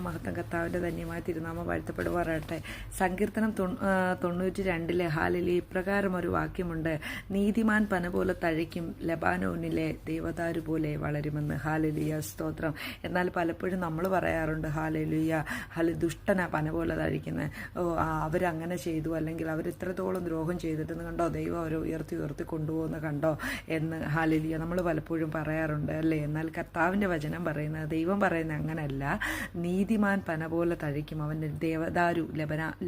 മഹത്വം കർത്താവിൻ്റെ ധന്യമായ തിരുനാമം വാഴ്ത്തപ്പെടുവാറാകട്ടെ. സങ്കീർത്തനം 92 ഹാലേലൂയ ഇപ്രകാരം ഒരു വാക്യമുണ്ട്: നീതിമാൻ പന പോലെ തഴയ്ക്കും, ലബാനോനിലെ ദേവദാരു പോലെ വളരുമെന്ന്. ഹാലേലൂയ, സ്തോത്രം. എന്നാൽ പലപ്പോഴും നമ്മൾ പറയാറുണ്ട്, ഹാലേലൂയ ദുഷ്ടനാ പന പോലെ തഴയ്ക്കുന്നത്, അവരങ്ങനെ ചെയ്തു, അല്ലെങ്കിൽ അവർ ഇത്രത്തോളം ദ്രോഹം ചെയ്തിട്ടെന്ന് കണ്ടോ, ദൈവം അവരെ ഉയർത്തി കൊണ്ടുപോകുന്ന കണ്ടോ എന്ന് ഹാലേലൂയ നമ്മൾ പലപ്പോഴും പറയാറുണ്ട് അല്ലേ. എന്നാൽ കർത്താവിൻ്റെ വചനം പറയുന്നത്, ദൈവം പറയുന്നത് അങ്ങനെയല്ല. നീതിമാൻ പന പോലെ തഴയ്ക്കും, അവൻ്റെ ദേവദാരു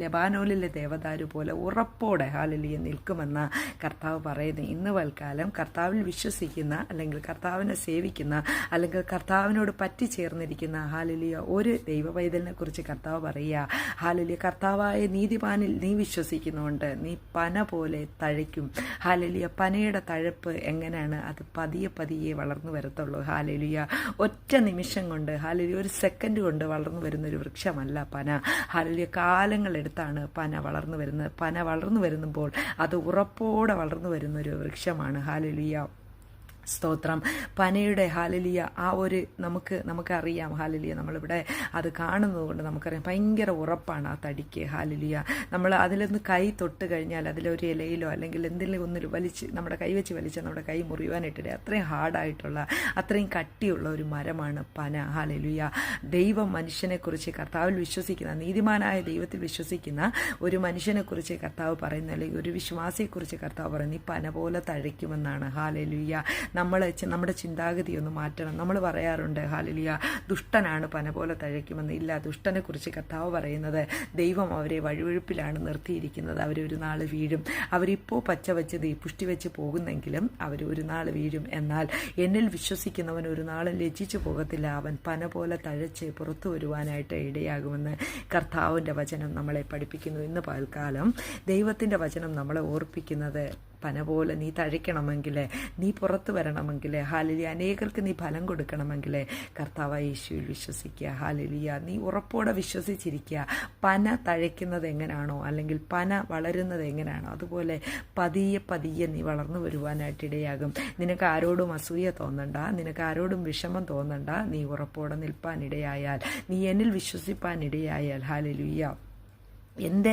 ലബാനോനിലെ ദേവദാരു പോലെ ഉറപ്പോടെ ഹാലേലൂയ നിൽക്കുമെന്ന കർത്താവ് പറയുന്നത്. ഇന്ന് വൽക്കാലം കർത്താവിൽ വിശ്വസിക്കുന്ന, അല്ലെങ്കിൽ കർത്താവിനെ സേവിക്കുന്ന, അല്ലെങ്കിൽ കർത്താവിനോട് പറ്റിച്ചേർന്നിരിക്കുന്ന ഹാലേലൂയ ഒരു ദൈവവൈതലിനെ കുറിച്ച് കർത്താവ് പറയുക, ഹാലേലൂയ കർത്താവായ നീതിമാനിൽ നീ വിശ്വസിക്കുന്നുണ്ട്, നീ പന പോലെ തഴയ്ക്കും. ഹാലേലൂയ പനയുടെ തഴപ്പ് എങ്ങനെയാണ്? അത് പതിയെ വളർന്നു വരത്തുള്ളൂ. ഹാലേലൂയ ഒറ്റ നിമിഷം കൊണ്ട്, ഹാലേലൂയ ഒരു സെക്കൻഡ് കൊണ്ട് വളർന്നു വരുന്നൊരു വൃക്ഷമല്ല പന. ഹാലേലൂയ കാലങ്ങളെടുത്താണ് പന വളർന്നു വരുന്നത്. പന വളർന്നു വരുമ്പോൾ അത് ഉറപ്പോടെ വളർന്നു വരുന്നൊരു വൃക്ഷമാണ്. ഹാലേലൂയ, സ്തോത്രം. പനയുടെ ഹാലേലൂയ ആ ഒരു നമുക്കറിയാം. ഹാലേലൂയ നമ്മളിവിടെ അത് കാണുന്നതുകൊണ്ട് നമുക്കറിയാം ഭയങ്കര ഉറപ്പാണ് ആ തടിക്ക്. ഹാലേലൂയ നമ്മൾ അതിലൊന്ന് കൈ തൊട്ട് കഴിഞ്ഞാൽ അതിലൊരു ഇലയിലോ അല്ലെങ്കിൽ എന്തെങ്കിലും ഒന്നിൽ നമ്മുടെ കൈ വെച്ച് വലിച്ചാൽ നമ്മുടെ കൈ മുറിയുവാനായിട്ടില്ല. അത്രയും ഹാർഡായിട്ടുള്ള, അത്രയും കട്ടിയുള്ള ഒരു മരമാണ് പന. ഹാലേലൂയ ദൈവം മനുഷ്യനെക്കുറിച്ച്, കർത്താവിൽ വിശ്വസിക്കുന്ന, നീതിമാനായ ദൈവത്തിൽ വിശ്വസിക്കുന്ന ഒരു മനുഷ്യനെക്കുറിച്ച് കർത്താവ് പറയുന്ന, അല്ലെങ്കിൽ ഒരു വിശ്വാസിയെക്കുറിച്ച് കർത്താവ് പറയുന്നത്, നീ പന പോലെ തഴയ്ക്കുമെന്നാണ്. ഹാലേലൂയ നമ്മുടെ ചിന്താഗതി ഒന്ന് മാറ്റണം. നമ്മൾ പറയാറുണ്ട്, ഹാലേലൂയ ദുഷ്ടനാണ് പന പോലെ തഴയ്ക്കുമെന്ന്. ഇല്ല, ദുഷ്ടനെ കുറിച്ച് കർത്താവ് പറയുന്നത്, ദൈവം അവരെ വഴുവഴുപ്പിലാണ് നിർത്തിയിരിക്കുന്നത്. അവരൊരു നാൾ വീഴും. അവരിപ്പോൾ പച്ച വെച്ച് പുഷ്ടി വെച്ച് പോകുന്നെങ്കിലും അവർ ഒരു നാൾ വീഴും. എന്നാൽ എന്നിൽ വിശ്വസിക്കുന്നവൻ ഒരു നാളും ലജ്ജിച്ചു പോകത്തില്ല. അവൻ പന പോലെ തഴച്ച് പുറത്തു വരുവാനായിട്ട് ഇടയാകുമെന്ന് കർത്താവിൻ്റെ വചനം നമ്മളെ പഠിപ്പിക്കുന്നു. ഇന്ന് പകൽക്കാലം ദൈവത്തിൻ്റെ വചനം നമ്മളെ ഓർപ്പിക്കുന്നത്, പന പോലെ നീ തഴയ്ക്കണമെങ്കിൽ, നീ പുറത്തു വരണമെങ്കിൽ, ഹാലേലൂയ അനേകർക്ക് നീ ഫലം കൊടുക്കണമെങ്കിൽ കർത്താവായ യേശുവിൽ വിശ്വസിക്കുക. ഹാലേലൂയ നീ ഉറപ്പോടെ വിശ്വസിച്ചിരിക്കുക. പന തഴയ്ക്കുന്നത് എങ്ങനെയാണോ, അല്ലെങ്കിൽ പന വളരുന്നത് എങ്ങനെയാണോ, അതുപോലെ പതിയെ നീ വളർന്നു വരുവാനായിട്ട് ഇടയാകും. നിനക്ക് ആരോടും അസൂയ തോന്നണ്ട, നിനക്ക് ആരോടും വിഷമം തോന്നണ്ട. നീ ഉറപ്പോടെ നിൽപ്പാനിടയായാൽ, നീ എന്നിൽ വിശ്വസിപ്പാനിടയായാൽ, ഹാലേലൂയ എൻ്റെ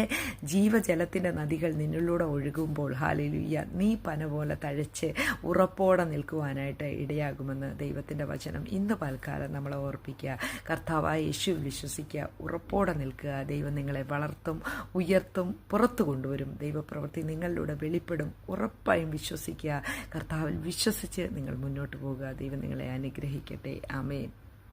ജീവജലത്തിൻ്റെ നദികൾ നിന്നിലൂടെ ഒഴുകുമ്പോൾ, ഹാലേലൂയ നീ പന പോലെ തഴച്ച് ഉറപ്പോടെ നിൽക്കുവാനായിട്ട് ഇടയാകുമെന്ന് ദൈവത്തിൻ്റെ വചനം ഇന്ന് പൽക്കാലം നമ്മളെ ഓർപ്പിക്കുക. കർത്താവായ യേശുവിൽ വിശ്വസിക്കുക, ഉറപ്പോടെ നിൽക്കുക. ദൈവം നിങ്ങളെ വളർത്തും, ഉയർത്തും, പുറത്തു കൊണ്ടുവരും. ദൈവപ്രവൃത്തി നിങ്ങളിലൂടെ വെളിപ്പെടും. ഉറപ്പായും വിശ്വസിക്കുക. കർത്താവിൽ വിശ്വസിച്ച് നിങ്ങൾ മുന്നോട്ട് പോകുക. ദൈവം നിങ്ങളെ അനുഗ്രഹിക്കട്ടെ. ആമേൻ.